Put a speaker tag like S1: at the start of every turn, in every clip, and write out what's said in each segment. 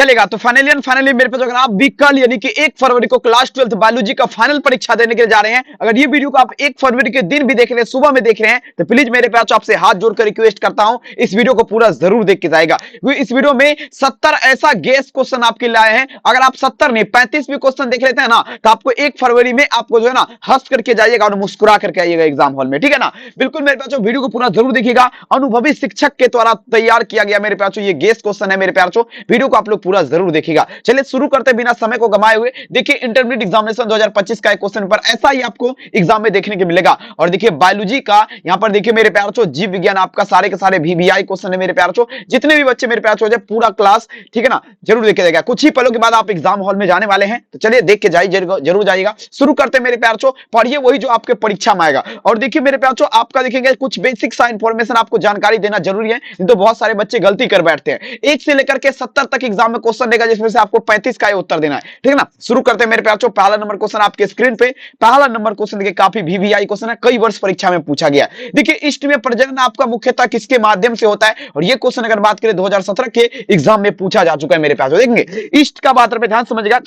S1: चलेगा। तो फाइनली मेरे पास अगर आप भी कल यानी कि 1 फरवरी को क्लास 12 बायोलॉजी का फाइनल परीक्षा देने के लिए जा रहे हैं, अगर ये वीडियो को आप 1 फरवरी के दिन भी देख रहे हैं, सुबह में देख रहे हैं, तो प्लीज मेरे पास आपसे हाथ जोड़कर रिक्वेस्ट करता हूं इस वीडियो को पूरा जरूर देख के जाएगा, क्योंकि इस वीडियो में 70 ऐसा गेस क्वेश्चन आपके लाए हैं। अगर आप 70 नहीं 35 भी क्वेश्चन देख लेते हैं ना, तो आपको 1 फरवरी में आपको जो है ना हंस करके जाइएगा और मुस्कुरा करके आइएगा एग्जाम हॉल में, ठीक है ना। बिल्कुल मेरे पास वीडियो को पूरा जरूर देखिएगा, अनुभवी शिक्षक के द्वारा तैयार किया गया मेरे पास ये गेस क्वेश्चन है मेरे प्यार। वीडियो को आप लोग पूरा जरूर देखिएगा। चलिए शुरू करते बिना समय को गमाए हुए। देखिए इंटरमीडिएट एग्जामिनेशन 2025 का एक क्वेश्चन पेपर ऐसा ही आपको एग्जाम में देखने को मिलेगा। और देखिए बायोलॉजी का यहां पर देखिए मेरे प्यार छो, जीव विज्ञान आपका सारे के सारे VBI क्वेश्चन है मेरे प्यार छो। जितने भी बच्चे मेरे प्यार छो पूरा क्लास, ठीक है ना, जरूर देख के जाएगा। कुछ ही पलों के बाद आप एग्जाम हॉल में जाने वाले हैं, तो चलिए देख के जाइए, जरूर जाइएगा। शुरू करते मेरे प्यार छो, पढ़िए वही जो आपके परीक्षा में आएगा। और देखिए मेरे प्यार छो, आपका देखेंगे कुछ बेसिक सा इंफॉर्मेशन आपको जानकारी देना जरूरी है, नहीं तो बहुत सारे बच्चे गलती कर बैठते हैं। 1 से लेकर के 70 तक एग्जाम में क्वेश्चन देगा, जिसमें से आपको 35 का उत्तर देना है, ठीक है ना। शुरू करते हैं मेरे प्यार। पहला नंबर क्वेश्चन आपके स्क्रीन पे, पहला नंबर क्वेश्चन देखिए काफी VBI क्वेश्चन है, कई वर्ष परीक्षा में पूछा गया। देखिए इष्ट में प्रजनन आपका मुख्यतः किसके माध्यम से होता है, और ये क्वेश्चन अगर बात करें 2017 के एग्जाम में पूछा जा चुका है मेरे प्यार। देखेंगे इष्ट का बात पे ध्यान समझिएगा।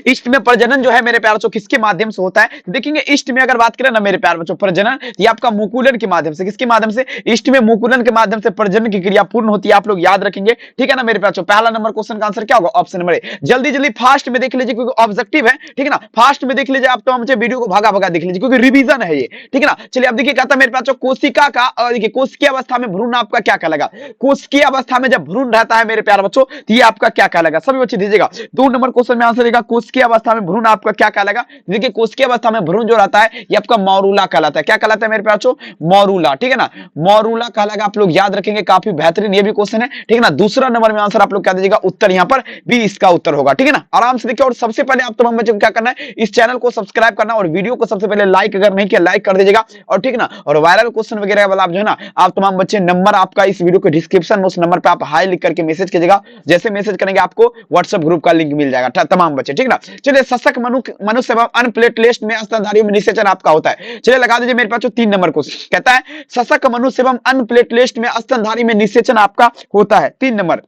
S1: इष्ट में प्रजनन जो है मेरे प्यार बच्चों किसके माध्यम से होता है, देखेंगे इष्ट में अगर बात करें ना मेरे प्यार बच्चों, प्रजनन ये आपका मुकुलन के माध्यम से, किसके माध्यम से, इष्ट में मुकुलन के माध्यम से प्रजनन की क्रिया पूर्ण होती है, आप लोग याद रखेंगे, ठीक है ना मेरे प्यार बच्चों। पहला नंबर क्वेश्चन का आंसर क्या होगा, ऑप्शन नंबर ए। जल्दी जल्दी फास्ट में देख लीजिए, क्योंकि ऑब्जेक्टिव है, ठीक है ना, फास्ट में देख लीजिए आप, तो मुझे वीडियो को भागा भागा देख लीजिए, क्योंकि रिवीजन है ये, ठीक है ना। चलिए अब देखिए कहता है मेरे पास कोशिका का, देखिए कोशिकीय अवस्था में भ्रूण आपका क्या कहलाएगा, कोशिकीय अवस्था में जब भ्रूण रहता है मेरे प्यार बच्चों, तो ये आपका क्या कहलाएगा, सभी बच्चे दीजिएगा। 2 नंबर क्वेश्चन में आंसर देगा कोशिकीय अवस्था में भ्रूण आपका क्या कहलाएगा। देखिए कोशिकीय अवस्था में भ्रूण जो रहता है ये आपका मौरूला कहलाता है, क्या कहलाता है मेरे प्यार बच्चों, मौरूला, ठीक है ना, मौरूला कहलाएगा, आप लोग याद रखेंगे, काफी बेहतरीन ये भी क्वेश्चन है, ठीक है ना। दूसरा नंबर में आंसर आप लोग क्या दीजिएगा, उत्तर यहां पर भी इसका उत्तर होगा, ठीक है ना। आराम से देखिए, और सबसे पहले आप तमाम बच्चों को क्या करना है, इस चैनल को सब्सक्राइब करना, और वीडियो को सबसे पहले लाइक अगर नहीं किया लाइक कर दीजिएगा, और ठीक है ना। और वायरल क्वेश्चन वगैरह वाला आप जो है ना, आप तमाम बच्चे नंबर आपका इस वीडियो के डिस्क्रिप्शन में, उस नंबर पे आप हाई लिख करके मैसेज कीजिएगा। जैसे मैसेज करेंगे आपको व्हाट्सएप ग्रुप का लिंक मिल जाएगा तमाम बच्चे, ठीक है ना। चलिए सशक मनुष्य एवं अन्य प्लेटलेट में स्तनधारियों में निषेचन आपका होता है। चलिए लगा दीजिए मेरे पास 3 नंबर को, कहता है सशक मनुष्य एवं अन्य प्लेटलेट में स्तनधारी में निषेचन आपका होता है, 3 नंबर।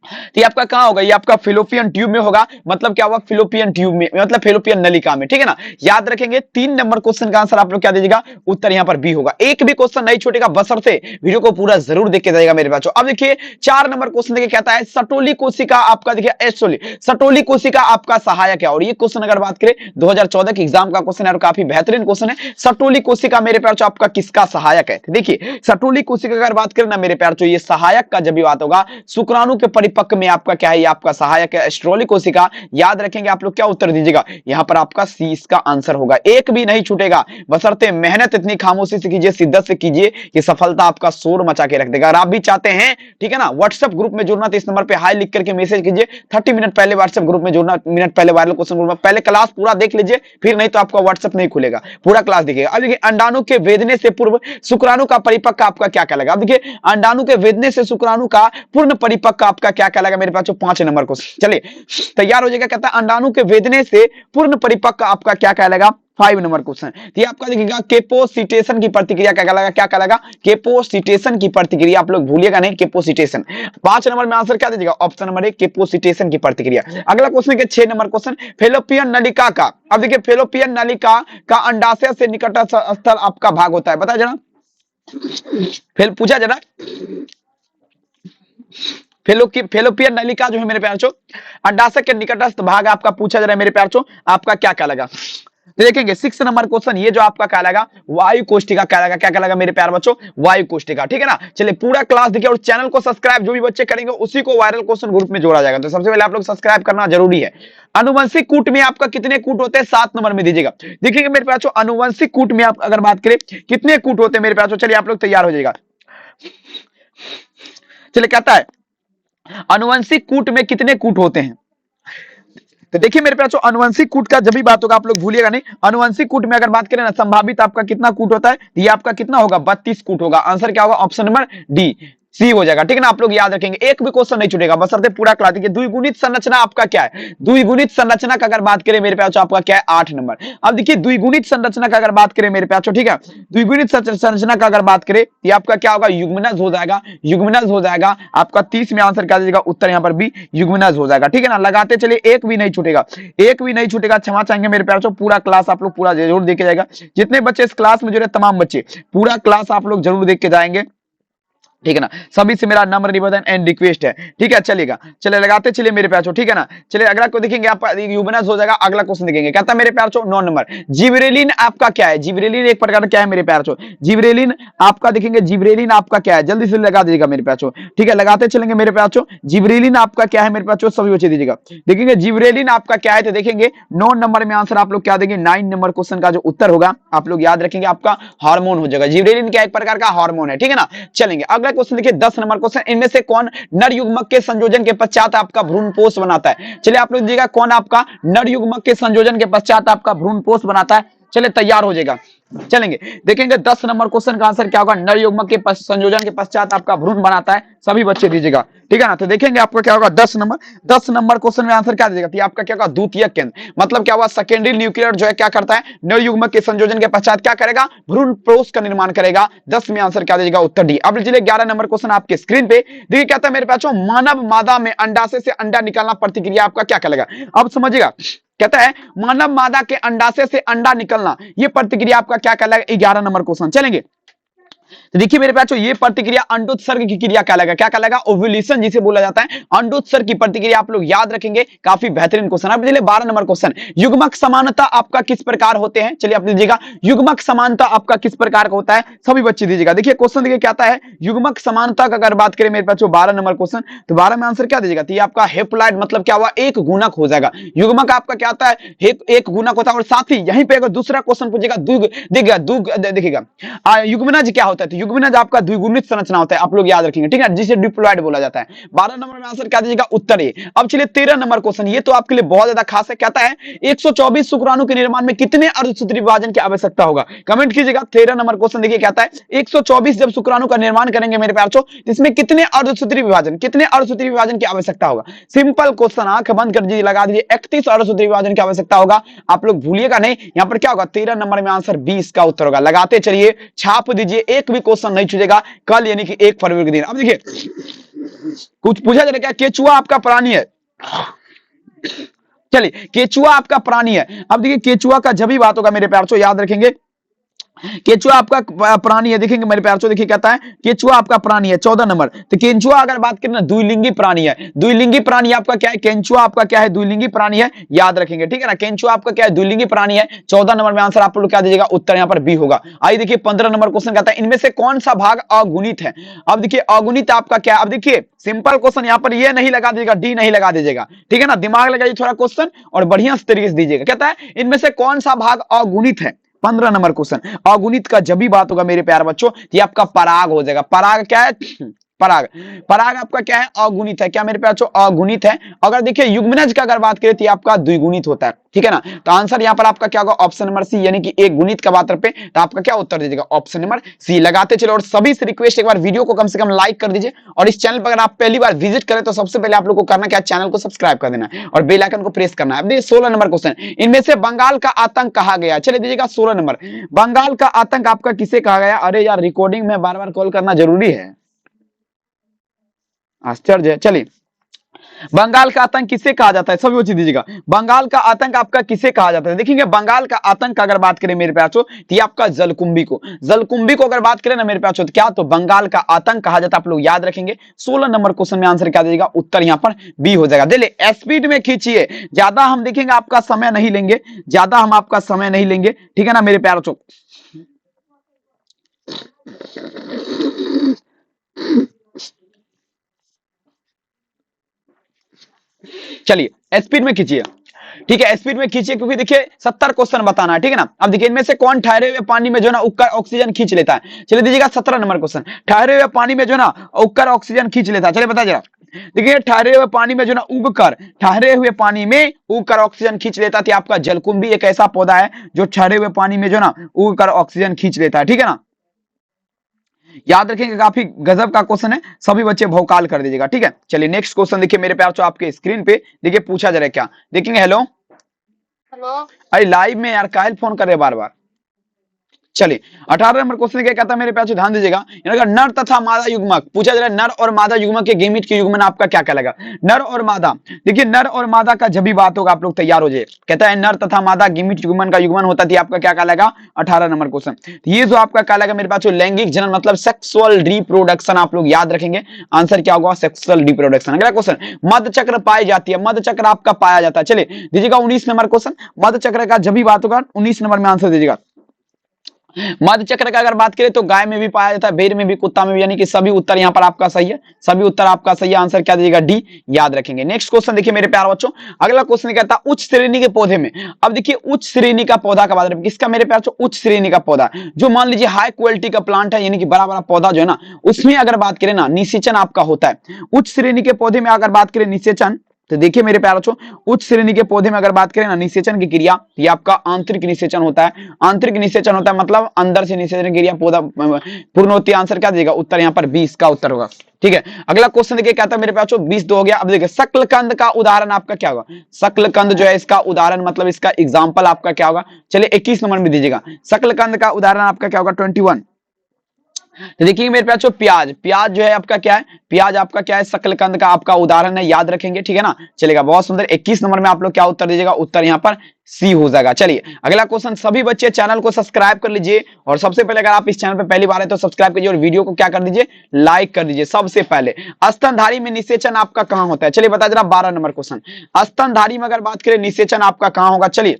S1: तो ये आपका कहां होगा, ये आपका फिलोपियन ट्यूब में होगा, मतलब क्या होगा, फिलोपियन ट्यूब में, मतलब फिलोपियन नलिका में, ठीक है ना। याद रखेंगे 3 नंबर क्वेश्चन का आंसर आप लोग क्या दीजिएगा, उत्तर यहां पर बी होगा। एक भी क्वेश्चन नहीं छूटेगा, बशर्ते वीडियो को पूरा जरूर देख के जाएगा मेरे बच्चों। अब देखिए 4 नंबर क्वेश्चन देखिए कहता है सटोली कोशिका आपका, देखिए सटोली कोशिका आपका सहायक है, और ये क्वेश्चन अगर बात करें 2014 के एग्जाम का क्वेश्चन है, और काफी बेहतरीन क्वेश्चन है। सटोली कोशिका मेरे प्यार आपका किसका सहायक है, देखिए सटोली कोशिका अगर बात करें ना मेरे प्यार, ये सहायक का जब भी बात होगा, शुक्राणु के परिपक्व में आपका क्या है, ये आपका सहायक है एस्ट्रोली कोशिका। याद रखेंगे आप लोग, क्या उत्तर दीजिएगा, यहां पर आपका सी इसका आंसर होगा। एक भी नहीं छूटेगा, बशर्ते मेहनत इतनी खामोशी से कीजिए, शिद्दत से कीजिए, ये सफलता आपका शोर मचा के रख देगा। अगर आप भी चाहते हैं, ठीक है ना, व्हाट्सएप ग्रुप में जुड़ना, तो इस नंबर पे हाई लिख करके मैसेज कीजिए। 30 मिनट पहले व्हाट्सएप ग्रुप में जुड़ना, मिनट पहले वायरल क्वेश्चन ग्रुप में पहले क्लास पूरा देख लीजिए, फिर नहीं तो आपका व्हाट्सएप नहीं खुलेगा, पूरा क्लास देखिएगा। अब देखिए अंडाणु के वेदने से पूर्व शुक्राणु का परिपक्व आपका क्या कहलाएगा। अब देखिए अंडाणु के वेदने से शुक्राणु का पूर्ण परिपक्व आपका क्या कहलाएगा मेरे पास, 5 नंबर को। चलिए तैयार हो जाएगा, कहता है अंडाणु के वेदने से पूर्ण परिपक्व आपका क्या कहलाएगा, 5 नंबर क्वेश्चन। ये आपका देखिएगा केपोसिटेशन की प्रतिक्रिया क्या कहलाएगा, क्या कहलाएगा, केपोसिटेशन की प्रतिक्रिया, आप लोग भूलिएगा नहीं, केपोसिटेशन। 5 नंबर में आंसर क्या दीजिएगा, ऑप्शन नंबर ए केपोसिटेशन की प्रतिक्रिया। अगला क्वेश्चन के 6 नंबर क्वेश्चन, फेलोपियन नलिका का, अब देखिए फेलोपियन नलिका का अंडाशय से निकटस्थ स्थल आपका भाग होता है, बताया जरा, पूछा जरा, फेलोपियन नलिका जो है मेरे प्यार अंडाशय के निकटस्थ भाग आपका पूछा जा रहा है मेरे प्यार आपका क्या कहलाएगा। तो देखेंगे 6 नंबर क्वेश्चन, ये जो आपका कहलाएगा वायु कोष्ठिका कहलाएगा, क्या कहलाएगा मेरे प्यार बच्चों, वायु कोष्ठिका, ठीक है ना। चलिए पूरा क्लास देखिए, और चैनल को सब्सक्राइब जो भी बच्चे करेंगे उसी को वायरल क्वेश्चन ग्रुप में जोड़ा जाएगा, तो सबसे पहले आप लोग सब्सक्राइब करना जरूरी है। अनुवंशिक कूट में आपका कितने कूट होते हैं, 7 नंबर में दीजिएगा। देखिएगा मेरे प्यार अनुवंशिक कूट में आप अगर बात करें कितने कूट होते हैं मेरे प्यार, चलिए आप लोग तैयार हो जाएगा। चलिए कहता है अनुवंशिक कूट में कितने कूट होते हैं, तो देखिए मेरे पास अनुवंशिक कूट का जब भी बात होगा, आप लोग भूलिएगा नहीं, अनुवंशिक कूट में अगर बात करें ना, संभावित आपका कितना कूट होता है, ये आपका कितना होगा, 32 कूट होगा। आंसर क्या होगा, ऑप्शन नंबर डी सी हो जाएगा, ठीक है ना। आप लोग याद रखेंगे, एक भी क्वेश्चन नहीं छूटेगा, बशर्ते पूरा क्लास। देखिए द्विगुणित संरचना आपका क्या है, द्विगुणित संरचना का अगर बात करें मेरे प्यार, आपका क्या है 8 नंबर। अब देखिए द्विगुणित संरचना का अगर बात करें मेरे प्यार, ठीक है, द्विगुणित संरचना का अगर बात करें, ये आपका क्या होगा, युग्मनज हो जाएगा, युग्मनज हो जाएगा आपका। 30 में आंसर क्या दीजिएगा, उत्तर यहाँ पर भी युग्मनज हो जाएगा, ठीक है ना। लगाते चलिए, एक भी नहीं छूटेगा, एक भी नहीं छूटेगा। क्षमा चाहेंगे मेरे प्यार, पूरा क्लास आप लोग पूरा जरूर देखे जाएगा। जितने बच्चे इस क्लास में जुड़े, तमाम बच्चे पूरा क्लास आप लोग जरूर देख के जाएंगे, ठीक है ना। सभी से मेरा नम्र निवेदन एंड रिक्वेस्ट है, ठीक है। चलेगा, चले लगाते चलिए मेरे प्यार, ठीक है ना। चलिए अगला को देखेंगे, आपका युग्मनज हो जाएगा। अगला क्वेश्चन देखेंगे, कहता है मेरे प्यार 9 नंबर, जिबरेलिन आपका क्या है। जिबरेलिन एक प्रकार क्या है मेरे प्यार, जिबरेलिन आपका देखेंगे, जिबरेलिन आपका क्या है, जल्दी से लगा दीजिएगा मेरे प्यार, ठीक है। लगाते चलेंगे मेरे प्यार, जिबरेलिन आपका क्या है मेरे प्यार, सभी बच्चे दीजिएगा। देखेंगे जिबरेलिन आपका क्या है, तो देखेंगे 9 नंबर में आंसर आप लोग क्या देंगे, 9 नंबर क्वेश्चन का जो उत्तर होगा आप लोग याद रखेंगे, आपका हार्मोन हो जाएगा। जिबरेलिन क्या एक प्रकार का हार्मोन है, ठीक है ना। चलेंगे अगला क्वेश्चन देखिए 10 नंबर क्वेश्चन, इनमें से कौन नर युग्मक के संयोजन के पश्चात आपका भ्रूणपोष बनाता है। चलिए आप लोग दीजिएगा, कौन आपका नर युग्मक के संयोजन के पश्चात आपका भ्रूणपोष बनाता है। चलिए तैयार हो जाएगा, चलेंगे देखेंगे 10 नंबर क्वेश्चन का आंसर क्या होगा, नर युग्मक के संयोजन के पश्चात आपका भ्रूण बनाता है। सभी बच्चे दीजिएगा, ठीक है ना। तो देखेंगे आपका क्या होगा 10 नंबर क्वेश्चन में आंसर क्या दीजिएगा, तो आपका क्या होगा द्वितीयक केंद्र, मतलब क्या हुआ सेकेंडरी न्यूक्लियर जो है क्या करता है, नर युग्मक के संयोजन के पश्चात क्या करेगा, भ्रूणपोष का निर्माण करेगा। 10 में आंसर क्या दीजिएगा, उत्तर डी। अब चलिए 11 नंबर क्वेश्चन आपके स्क्रीन पे देखिए, कहता है मेरे पास मानव मादा में अंडाशय से अंडा निकालना प्रतिक्रिया आपका क्या कहलाएगा। अब समझिएगा, कहता है मानव मादा के अंडाशय से अंडा निकलना, ये प्रतिक्रिया आपका क्या कहलाएगा। 11 नंबर क्वेश्चन, चलेंगे तो देखिए मेरे पास ये प्रतिक्रिया अंडोत्सर्ग की क्रिया कहलाएगा, क्या कहलाएगा, ओव्यूलेशन जिसे बोला जाता है, अंडोत्सर्ग की प्रतिक्रिया आप लोग याद रखेंगे। काफी बेहतरीन क्वेश्चन। अब चलिए 12 नंबर क्वेश्चन, युग्मक समानता आपका किस प्रकार होते हैं। चलिए आप दीजिएगा, युग्मक समानता आपका किस प्रकार का होता है, सभी बच्चे दीजिएगा। देखिए क्वेश्चन देखिए कहता है युग्मक समानता का अगर बात करें मेरे पास 12 नंबर क्वेश्चन, तो 12 में आंसर क्या दीजिएगा, तो ये आपका हेप्लॉइड मतलब क्या हुआ, एक गुणक हो जाएगा। युग्मक आपका क्या होता है, एक गुणक होता है। और साथ ही यहीं पे अगर दूसरा क्वेश्चन पूछेगा, देखिएगा युग्मनज क्या होता है, तो युग्मनज आपका द्विगुणित संरचना होता है, आप लोग याद रखेंगे, ठीक है, जिसे डिप्लॉइड बोला जाता है। 12 नंबर में आंसर क्या दीजिएगा, उत्तर ए। अब चलिए 13 नंबर क्वेश्चन, ये तो आपके लिए बहुत ज्यादा खास है। कहता है 124 शुक्राणु के निर्माण में कितने अर्धसूत्री विभाजन की आवश्यकता होगा। कमेंट कीजिएगा। 13 नंबर क्वेश्चन देखिए कहता है 124 जब शुक्राणु का निर्माण करेंगे मेरे प्यार, इसमें कितने अर्धसूत्री विभाजन की आवश्यकता होगा। सिंपल क्वेश्चन, आंख बंद कर दीजिए, लगा दीजिए, 31 अर्धसूत्री विभाजन की आवश्यकता होगा। आप लोग भूलिएगा नहीं, यहां पर क्या होगा, 13 नंबर में आंसर 20 का उत्तर होगा। लगाते चलिए, छाप दीजिए, एक भी क्वेश्चन नहीं छूटेगा कल, यानी कि 1 फरवरी के दिन। अब देखिए कुछ पूछा जाए क्या, केचुआ आपका प्राणी है। चलिए केचुआ आपका प्राणी है। अब देखिए केचुआ का जब भी बात होगा मेरे प्यार, याद रखेंगे, केचुआ आपका प्राणी है। देखेंगे मेरे प्यार, देखिए कहता है केचुआ आपका प्राणी है। 14 नंबर, तो केंचुआ अगर बात करें ना, द्विलिंगी प्राणी है। द्विलिंगी प्राणी आपका क्या है, केंचुआ आपका क्या है, द्विलिंगी प्राणी है, याद रखेंगे, ठीक है ना। केंचुआ आपका क्या है, द्विलिंगी प्राणी है। 14 नंबर में आंसर आप लोग क्या दीजिएगा, उत्तर यहाँ पर बी होगा। आइए देखिए 15 नंबर क्वेश्चन कहता है इनमें से कौन सा भाग अगुणित है। अब देखिए अगुणित आपका क्या, अब देखिए सिंपल क्वेश्चन, यहाँ पर ये नहीं लगा दीजिएगा, डी नहीं लगा दीजिएगा, ठीक है ना। दिमाग लगाइए थोड़ा क्वेश्चन और बढ़िया तरीके से दीजिएगा। कहता है इनमें से कौन सा भाग अगुणित है। 15 नंबर क्वेश्चन, अगुणित का जब भी बात होगा मेरे प्यार बच्चों, ये आपका पराग हो जाएगा। पराग क्या है, पराग आपका क्या है, अगुणित है। क्या मेरे प्यार अगुणित है। अगर देखिए युग्मनज का अगर बात करें तो आपका द्विगुणित होता है, ठीक है ना। तो आंसर यहाँ पर आपका क्या होगा, ऑप्शन नंबर सी, यानी कि एक गुणित का बात पे, तो आपका क्या उत्तर दीजिएगा, ऑप्शन नंबर सी। लगाते चलो, और सभी से रिक्वेस्ट एक बार वीडियो को कम से कम लाइक कर दीजिए, और इस चैनल पर अगर आप पहली बार विजिट करें तो सबसे पहले आप लोग को करना क्या, चैनल को सब्सक्राइब कर देना है और बेल आइकन को प्रेस करना है। 16 नंबर क्वेश्चन, इनमें से बंगाल का आतंक कहा गया। चलिए दीजिएगा 16 नंबर, बंगाल का आतंक आपका किसे कहा गया। अरे यार रिकॉर्डिंग में बार बार कॉल करना जरूरी है, आश्चर्य है। चलिए बंगाल का आतंक किसे कहा जाता है, सभी चीज दीजिएगा। बंगाल का आतंक आपका किसे कहा जाता है। देखेंगे बंगाल का आतंक अगर बात करें मेरे प्यार, तो ये आपका जलकुंभी को अगर बात करें ना मेरे प्यार, तो क्या, तो बंगाल का आतंक कहा जाता है, आप लोग याद रखेंगे। 16 नंबर क्वेश्चन में आंसर क्या दीजिएगा, उत्तर यहाँ पर बी हो जाएगा। देखिए स्पीड में खींचिए, ज्यादा हम देखेंगे आपका समय नहीं लेंगे, ठीक है ना मेरे प्यार। चलिए स्पीड में खींचिए, ठीक है, स्पीड में खींचिए, क्योंकि देखिए 70 क्वेश्चन बताना है, ठीक है ना। अब देखिए इनमें से कौन ठहरे हुए पानी में जो ना उगकर ऑक्सीजन खींच लेता है। चलिए दीजिएगा 17 नंबर क्वेश्चन, ठहरे हुए पानी में जो ना उगकर ऑक्सीजन खींच लेता है। चलिए बता जरा, देखिए ठहरे हुए पानी में जो ना उगकर ऑक्सीजन खींच लेता है, आपका जलकुंभी एक ऐसा पौधा है जो ठहरे हुए पानी में जो ना उगकर ऑक्सीजन खींच लेता है, ठीक है ना। याद रखेंगे, काफी गजब का क्वेश्चन है, सभी बच्चे भौकाल कर दीजिएगा, ठीक है। चलिए नेक्स्ट क्वेश्चन देखिए मेरे प्यार जो आपके स्क्रीन पे देखिए पूछा जा रहा है क्या, देखेंगे। Hello
S2: hello.
S1: अरे लाइव में यार काहे फोन कर रहे बार बार। चलिए 18 नंबर क्वेश्चन क्या कहता है मेरे प्यार से ध्यान दीजिएगा। नर तथा मादा युग्मक पूछा जा रहा है, नर और मादा युग्मक के गेमीट के युग्मन आपका क्या कहलाएगा। नर और मादा, देखिए नर और मादा का जब भी बात होगा आप लोग तैयार हो जाए। कहता है नर तथा मादा गेमीट युग्मन का युग्मन होता थी आपका क्या कहलाएगा। 18 नंबर क्वेश्चन ये जो आपका कहलाएगा मेरे पास जो लैंगिक जनन मतलब सेक्सुअल रिप्रोडक्शन, आप लोग याद रखेंगे आंसर क्या होगा सेक्सुअल रिप्रोडक्शन। अगला क्वेश्चन मध चक्र पाई जाती है, मध चक्र आपका पाया जाता है। चलिए दीजिएगा 19 नंबर क्वेश्चन, मध चक्र का जब भी बात होगा 19 नंबर में आंसर दीजिएगा। मध्य चक्र का अगर बात करें तो गाय में भी पाया जाता है, भेड़ में भी, कुत्ता में भी, यानी कि सभी उत्तर यहाँ पर आपका सही है, सभी उत्तर आपका सही है। आंसर क्या दीजिएगा डी, याद रखेंगे। नेक्स्ट क्वेश्चन देखिए मेरे प्यार बच्चों, अगला क्वेश्चन कहता है उच्च श्रेणी के पौधे में। अब देखिए उच्च श्रेणी का पौधा का बात, किसका मेरे प्यार उच्च श्रेणी का पौधा, जो मान लीजिए हाई क्वालिटी का प्लांट है, यानी कि बड़ा बड़ा पौधा जो है ना, उसमें अगर बात करें ना निषेचन आपका होता है। उच्च श्रेणी के पौधे में अगर बात करें निषेचन, तो देखिए मेरे प्यारे बच्चों उच्च श्रेणी के पौधे में अगर बात करें ना निषेचन की क्रिया, ये आपका आंतरिक निषेचन होता है। आंतरिक निषेचन होता है मतलब अंदर से निषेचन की क्रिया पौधा पूर्ण होती है। आंसर क्या देगा, उत्तर यहाँ पर 20 का उत्तर होगा, ठीक है। अगला क्वेश्चन देखिए कहता है मेरे पास 20 हो गया। अब देखिए शकलकंद का उदाहरण आपका क्या होगा। शकलकंद जो है इसका उदाहरण मतलब इसका एग्जाम्पल आपका क्या होगा। चलिए 21 नंबर में दीजिएगा, शकलकंद का उदाहरण आपका क्या होगा 21। तो देखिए मेरे पास प्याज, प्याज जो है आपका क्या है, प्याज आपका क्या है शकलकंद का आपका उदाहरण है, याद रखेंगे, ठीक है ना। चलेगा बहुत सुंदर। 21 नंबर में आप लोग क्या उत्तर दीजिएगा, उत्तर यहाँ पर सी हो जाएगा। चलिए अगला क्वेश्चन, सभी बच्चे चैनल को सब्सक्राइब कर लीजिए, और सबसे पहले अगर आप इस चैनल पर पहली बार है तो सब्सक्राइब कीजिए और वीडियो को क्या कर दीजिए, लाइक कर दीजिए। सबसे पहले स्तनधारी में निषेचन आपका कहां होता है, चलिए बता जरा 12 नंबर क्वेश्चन। स्तनधारी में अगर बात करें निषेचन आपका कहां होगा, चलिए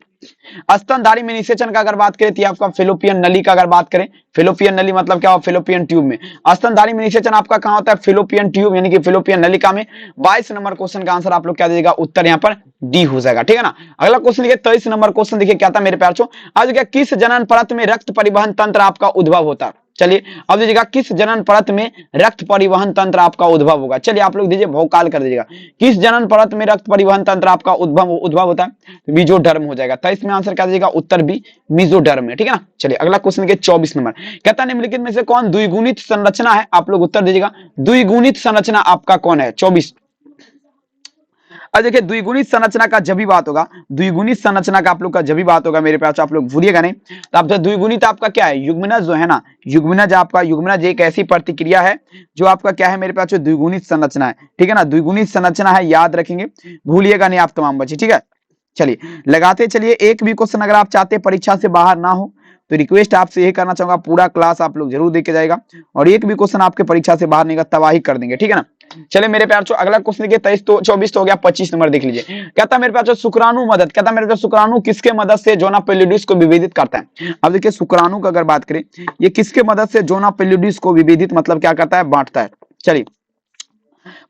S1: स्तनधारी में निषेचन का अगर बात करें तो आपका फिलोपियन नली का अगर बात करें, फिलोपियन नली मतलब क्या हो, फिलोपियन ट्यूब में। स्तनधारी में निषेचन आपका कहां होता है, फिलोपियन ट्यूब यानी कि फिलोपियन नलिका में। 22 नंबर क्वेश्चन का आंसर आप लोग क्या दीजिएगा, उत्तर यहाँ पर डी हो जाएगा, ठीक है ना। अगला क्वेश्चन देखिए 23 नंबर क्वेश्चन देखिए क्या था मेरे प्यार छो, आज क्या किस जनन परत में रक्त परिवहन तंत्र आपका उद्भव होता है। चलिए अब दीजिएगा किस जनन परत में रक्त परिवहन तंत्र आपका उद्भव होगा। चलिए आप लोग दीजिए भौकाल कर दीजिएगा, किस जनन परत में रक्त परिवहन तंत्र आपका उद्भव होता है, तो मेसोडर्म हो जाएगा। 23 में आंसर क्या दीजिएगा, उत्तर बी मेसोडर्म है, ठीक है ना। चलिए अगला क्वेश्चन के 24 नंबर कहता है निम्नलिखित में से कौन द्विगुणित संरचना है, आप लोग उत्तर दीजिएगा द्विगुणित संरचना आपका कौन है। 24 अब देखिए द्विगुणित संरचना का जब भी बात होगा, द्विगुणित संरचना का आप लोग का जब भी बात होगा मेरे पास आप लोग भूलिएगा नहीं। तो आप द्विगुणित आपका क्या है, युग्मनज जो है ना, युग्मनज आपका, युग्मनज एक ऐसी प्रतिक्रिया है जो आपका क्या है मेरे पास द्विगुणित संरचना है, ठीक है ना। द्विगुणित संरचना है, याद रखेंगे, भूलिएगा नहीं आप तमाम बच्चे, ठीक है। चलिए लगाते चलिए, एक भी क्वेश्चन अगर आप चाहते हैं परीक्षा से बाहर ना हो तो रिक्वेस्ट आपसे यही करना चाहूंगा, पूरा क्लास आप लोग जरूर देख के जाएगा, और एक भी क्वेश्चन आपके परीक्षा से बाहर नहीं का तबाही कर देंगे, ठीक है ना। चले मेरे प्यार चो अगला क्वेश्चन देखिए 23 तो 24 तो हो गया, 25 नंबर देख लीजिए। कहता मेरे प्यार शुक्राणु मदद, कहता मेरे प्यार शुक्राणु किसके मदद से जोना पेलुडिस को विभेदित करता है। अब देखिए शुक्राणु का अगर बात करें, ये किसके मदद से जोना पेलुडिस को विभेदित मतलब क्या करता है, बांटता है। चलिए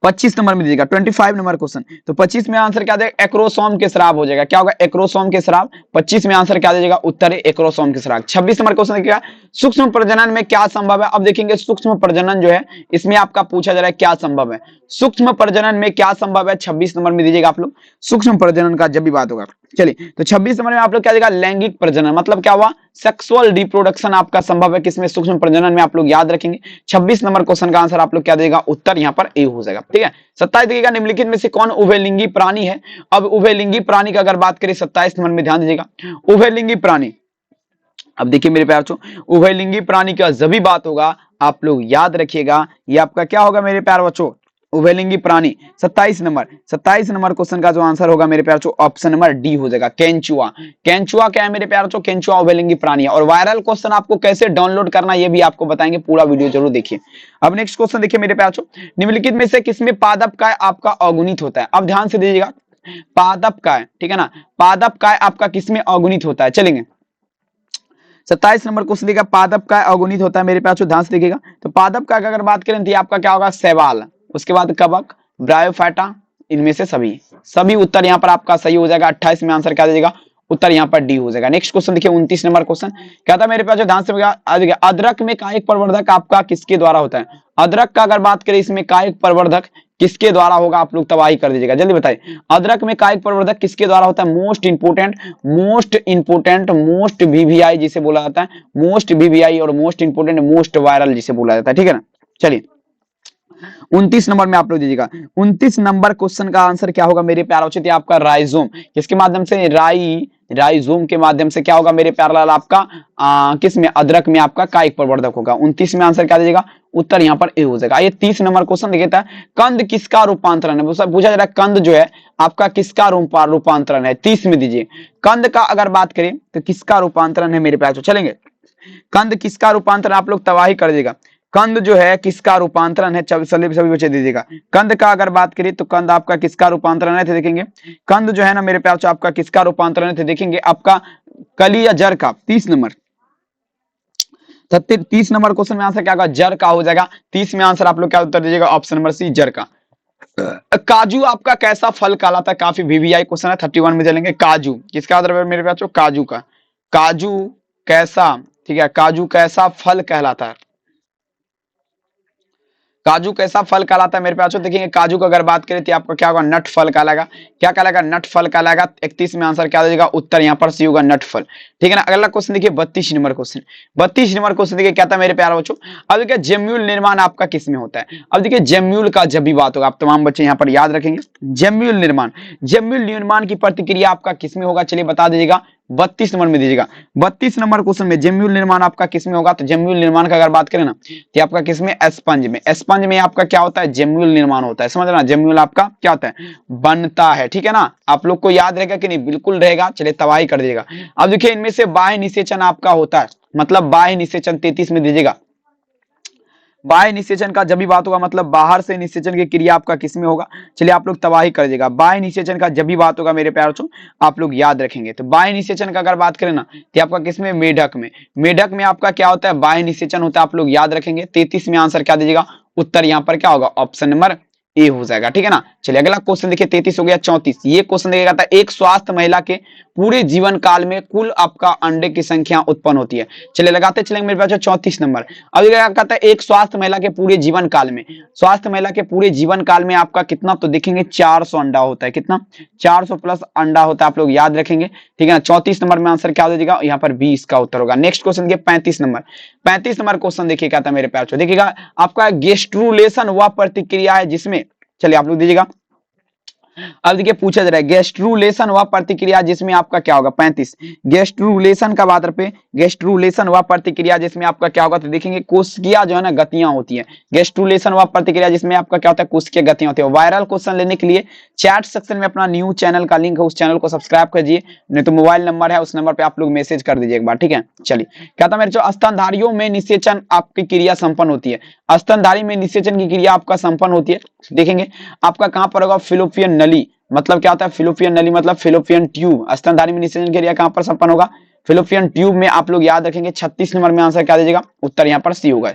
S1: 25 नंबर में दीजिएगा 25 नंबर क्वेश्चन, तो 25 में आंसर क्या देगा, एक्रोसोम के स्राव हो जाएगा। क्या होगा, एक्रोसोम के स्राव। 25 में आंसर क्या दीजिएगा, उत्तर है एक्रोसोम के स्राव। 26 नंबर क्वेश्चन देखिएगा सूक्ष्म प्रजनन में क्या संभव है। अब देखेंगे सूक्ष्म प्रजनन जो है इसमें आपका पूछा जा रहा है क्या संभव है, सूक्ष्म प्रजनन में क्या संभव है। 26 नंबर में दीजिएगा आप लोग सूक्ष्म प्रजनन का जब भी बात होगा। चलिए तो 26 नंबर में आप लोग क्या देगा, लैंगिक प्रजनन मतलब क्या हुआ, सेक्सुअल रिप्रोडक्शन आपका संभव है किसमें, सूक्ष्म प्रजनन में। आप लोग याद रखेंगे 26 नंबर क्वेश्चन का आंसर आप लोग क्या देगा, उत्तर यहाँ पर ए हो जाएगा, ठीक है। 27 देखिएगा निम्नलिखित में से कौन उभयलिंगी प्राणी है। अब उभयलिंगी प्राणी का अगर बात करें 27 नंबर में ध्यान दीजिएगा, उभयलिंगी प्राणी। अब देखिए मेरे प्यार चो उभयलिंगी प्राणी का जब भी बात होगा आप लोग याद रखिएगा, ये आपका क्या होगा मेरे प्यार बच्चों, उभयलिंगी प्राणी। 27 नंबर क्वेश्चन का जो आंसर होगा मेरे प्यार चो ऑप्शन नंबर डी हो जाएगा, केंचुआ। केंचुआ क्या है मेरे प्यार चो, केंचुआ उभयलिंगी प्राणी है। और वायरल क्वेश्चन आपको कैसे डाउनलोड करना ये भी आपको बताएंगे, पूरा वीडियो जरूर देखिए। अब नेक्स्ट क्वेश्चन देखिए मेरे प्यार चो, निम्नलिखित में से किसमें पादप काय आपका अगुणित होता है। अब ध्यान से दीजिएगा, पादप काय, ठीक है ना, पादप काय आपका किसमें अगुणित होता है। चलेंगे 27 नंबर क्वेश्चन देखिएगा, पादप काय अगुणित होता है मेरे प्यार चो, ध्यान से देखिएगा। तो पादप काय का अगर बात करें तो आपका क्या होगा, शैवाल, उसके बाद कवक, ब्रायोफाइटा, इनमें से सभी उत्तर यहाँ पर आपका सही हो जाएगा। 28 में आंसर क्या दीजिएगा, उत्तर यहाँ पर डी हो जाएगा। नेक्स्ट क्वेश्चन देखिए 29 नंबर क्वेश्चन क्या था मेरे पास, ध्यान से अदरक में कायिक प्रवर्धक आपका किसके द्वारा होता है। अदरक का अगर बात करें इसमें कायिक प्रवर्धक किसके द्वारा होगा, आप लोग तबाही कर दीजिएगा, जल्दी बताइए। अदरक में कायिक प्रवर्धक किसके द्वारा होता है, मोस्ट वीवीआई जिसे बोला जाता है, मोस्ट वीवीआई और मोस्ट इंपोर्टेंट मोस्ट वायरल जिसे बोला जाता है, ठीक है ना। चलिए 29 नंबर में आप लोग दीजिएगा। 29 नंबर क्वेश्चन का आंसर क्या होगा मेरे प्यारे बच्चों, आपका राइजोम किसके माध्यम से, राइजोम के माध्यम से क्या होगा मेरे प्यारे लाल, आपका किस में, अदरक में आपका कायिक प्रवर्धक होगा। 29 में आंसर क्या दीजिएगा, उत्तर यहाँ पर ए हो जाएगा। ये 30 नंबर क्वेश्चन देखिए था, कंद किसका रूपांतरण है, पूछा जा रहा है कंद जो है आपका किसका रूपांतरण है, 30 में दीजिए। कंद का अगर बात करें तो किसका रूपांतरण है मेरे प्यारे, चलेंगे कंद किसका रूपांतरण, आप लोग तबाही कर दीजिएगा। कंद जो है किसका रूपांतरण है, सभी बच्चे दीजिएगा। कंद का अगर बात करें तो कंद आपका किसका रूपांतरण है, देखेंगे कंद जो है ना मेरे प्यार आपका किसका रूपांतरण है, देखेंगे आपका कली या जर का। 30 नंबर 30 नंबर क्वेश्चन में आंसर क्या होगा, जर का हो जाएगा। 30 में आंसर आप लोग क्या उत्तर दीजिएगा, ऑप्शन नंबर सी जर का। काजू आपका कैसा फल कहलाता है, काफी वीवीआई क्वेश्चन है। 31 में चलेंगे, काजू किसका आंसर है मेरे प्यार, काजू का। काजू कैसा, ठीक है, काजू कैसा फल कहलाता है, काजू कैसा फल कहलाता है मेरे पास, देखिए काजू को अगर बात करें तो आपका क्या होगा, नट फल कहलाएगा। क्या कहलाएगा, नट फल कहलाएगा। 31 में आंसर क्या दीजिएगा, उत्तर यहाँ पर सी होगा, नट फल, ठीक है ना। अगला क्वेश्चन देखिए 32 नंबर क्वेश्चन। 32 नंबर क्वेश्चन देखिए क्या था मेरे प्यारे बच्चों, अब देखिए जेम्यूल निर्माण आपका किसमें होता है। अब देखिए जेम्यूल का जब भी बात होगा, आप तमाम बच्चे यहाँ पर याद रखेंगे, जेम्यूल निर्माण की प्रतिक्रिया आपका किसमें होगा, चलिए बता दीजिएगा। 32 नंबर में दीजिएगा। 32 नंबर क्वेश्चन में जेम्यूल निर्माण आपका किसमें होगा, तो जेम्यूल निर्माण का अगर बात करें ना तो आपका किसमें, स्पंज में। स्पंज में आपका क्या होता है, जेम्यूल निर्माण होता है, समझ रहे ना, जेम्यूल आपका क्या होता है, बनता है, ठीक है ना। आप लोग को याद रहेगा कि नहीं, बिल्कुल रहेगा, चलिए तबाही कर दीजिएगा। अब देखिए इनमें से बाह्य निषेचन आपका होता है, मतलब बाह्य निषेचन 33 में दीजिएगा। बाह्य निषेचन का जब भी बात होगा, मतलब बाहर से निषेचन की क्रिया आपका किसमें होगा, चलिए आप लोग तबाही कर दीजिएगा। बाह्य निषेचन का जब भी बात होगा मेरे प्यारे बच्चों, आप लोग याद रखेंगे। तो बाह्य निषेचन का अगर बात करें ना तो आपका किसमें, मेढक में। मेढक में आपका क्या होता है, बाह्य निषेचन होता है, आप लोग याद रखेंगे। 33 में आंसर क्या दीजिएगा, उत्तर यहाँ पर क्या होगा, ऑप्शन नंबर ए हो जाएगा, ठीक है ना। चलिए अगला क्वेश्चन देखिए 33 हो गया। 34 ये क्वेश्चन देखिएगा था, एक स्वस्थ महिला के पूरे जीवन काल में कुल आपका अंडे की संख्या उत्पन्न होती है। चलिए लगाते चलेंगे मेरे पास 34 नंबर। अब क्या कहता है, एक स्वस्थ महिला के पूरे जीवन काल में, स्वास्थ्य महिला के पूरे जीवन काल में आपका कितना, तो देखेंगे 400 अंडा होता है, कितना, 400 प्लस अंडा होता है, आप लोग याद रखेंगे, ठीक है ना। 34 नंबर में आंसर क्या हो जाएगा, यहाँ पर 20 का उत्तर होगा। नेक्स्ट क्वेश्चन देखिए 35 नंबर। 35 नंबर क्वेश्चन देखिए क्या था मेरे प्यार, देखिएगा आपका गेस्ट्रुलेशन वह प्रतिक्रिया है जिसमें, चलिए आप लोग दीजिएगा। अब देखिए पूछा जा रहा है गेस्ट्रुलेशन वह प्रतिक्रिया जिसमें आपका क्या होगा, 35 गेस्ट्रुलेशन का बात पे, गेस्ट्रुलेशन वह प्रतिक्रिया जिसमें आपका क्या होगा, तो देखेंगे कोशिकीय जो है ना गतियां होती है। गेस्ट्रुलेशन वह प्रतिक्रिया जिसमें आपका क्या होता है, कोशिकीय गतियां होती है। वायरल क्वेश्चन लेने के लिए चैट सेक्शन में अपना न्यू चैनल का लिंक है, उस चैनल को सब्सक्राइब कीजिए, नहीं तो मोबाइल नंबर है उस नंबर पे आप लोग मैसेज कर दीजिए एक बार, ठीक है। चलिए क्या था मेरे जो स्तनधारियों में निषेचन आपकी क्रिया संपन्न होती है, स्तनधारी में निषेचन की क्रिया आपका संपन्न होती है, देखेंगे आपका कहां पर होगा, फिलोपियन नली, मतलब क्या होता है फिलोपियन नली, मतलब फिलोपियन ट्यूब। स्तनधारी में निषेचन की क्रिया कहां पर संपन्न होगा, फिलोपियन ट्यूब में, आप लोग याद रखेंगे। 36 नंबर में आंसर क्या दीजिएगा, उत्तर यहाँ पर सी होगा,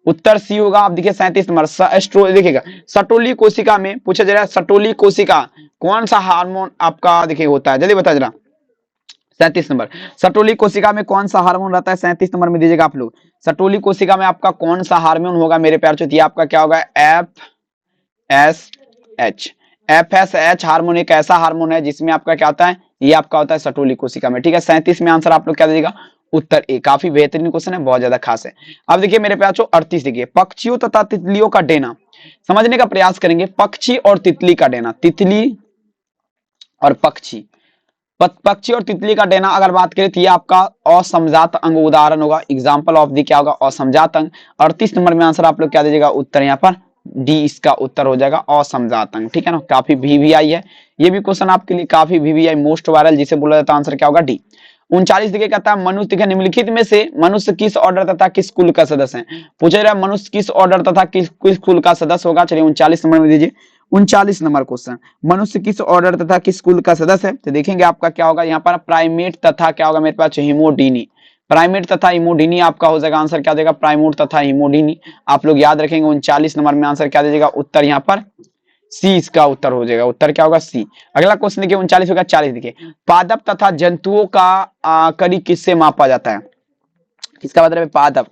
S1: उत्तर सी होगा। आप देखिए 37 नंबर देखिएगा, सटोली कोशिका में पूछा जा रहा है, सटोली कोशिका कौन सा हार्मोन आपका देखिए होता है, जल्दी बता जरा। 37 नंबर, सटोली कोशिका में कौन सा हार्मोन रहता है, 37 नंबर में दीजिएगा आप लोग। सटोली कोशिका में आपका कौन सा हार्मोन होगा मेरे प्यार चौथ, आपका क्या होगा, FSH। FSH हार्मोन एक ऐसा हार्मोन है जिसमें आपका क्या होता है, ये आपका होता है सटोली कोशिका में, ठीक है। 37 में आंसर आप लोग क्या दीजिएगा, उत्तर ए। काफी बेहतरीन क्वेश्चन है, बहुत ज्यादा खास है। अब देखिए मेरे प्यार 38 देखिए, पक्षियों तथा तितलियों का डेना समझने का प्रयास करेंगे। पक्षी और तितली का डेना, तितली और पक्षी, पक्षी और तितली का डेना अगर बात करें तो ये आपका असमजात अंग उदाहरण होगा, एग्जांपल ऑफ दी क्या होगा, असमजात अंग। 38 नंबर में आंसर आप लोग क्या दीजिएगा, उत्तर यहाँ पर डी इसका उत्तर हो जाएगा, असमजात अंग, ठीक है ना। काफी वीवीआई है ये भी क्वेश्चन आपके लिए, काफी वीवीआई मोस्ट वायरल जिसे बोला जाता है, आंसर क्या होगा, डी। 39 देखिए कहता है मनुष्य के निम्नलिखित में से मनुष्य किस ऑर्डर तथा किस कुल का सदस्य है। पूछा जा रहा है मनुष्य किस ऑर्डर तथा किस कुल का सदस्य होगा। चलिए 39 नंबर में दीजिए। 39 नंबर क्वेश्चन, मनुष्य किस ऑर्डर तथा किस कुल का सदस्य है, तो देखेंगे आपका क्या होगा यहाँ पर, प्राइमेट तथा क्या होगा मेरे पास, हिमोडीनी। प्राइमेट तथा हिमोडीनी आपका हो जाएगा, आंसर क्या देगा, प्राइमोट तथा हिमोडीनी। आप लोग याद रखेंगे। 39 नंबर में आंसर क्या दीजिएगा, उत्तर यहाँ पर सी इसका उत्तर हो जाएगा, उत्तर क्या होगा, सी। अगला क्वेश्चन देखिए 39 होगा 40 देखिए, पादप तथा जंतुओं का कड़ी किससे मापा जाता है, किसका मतलब है, पादप।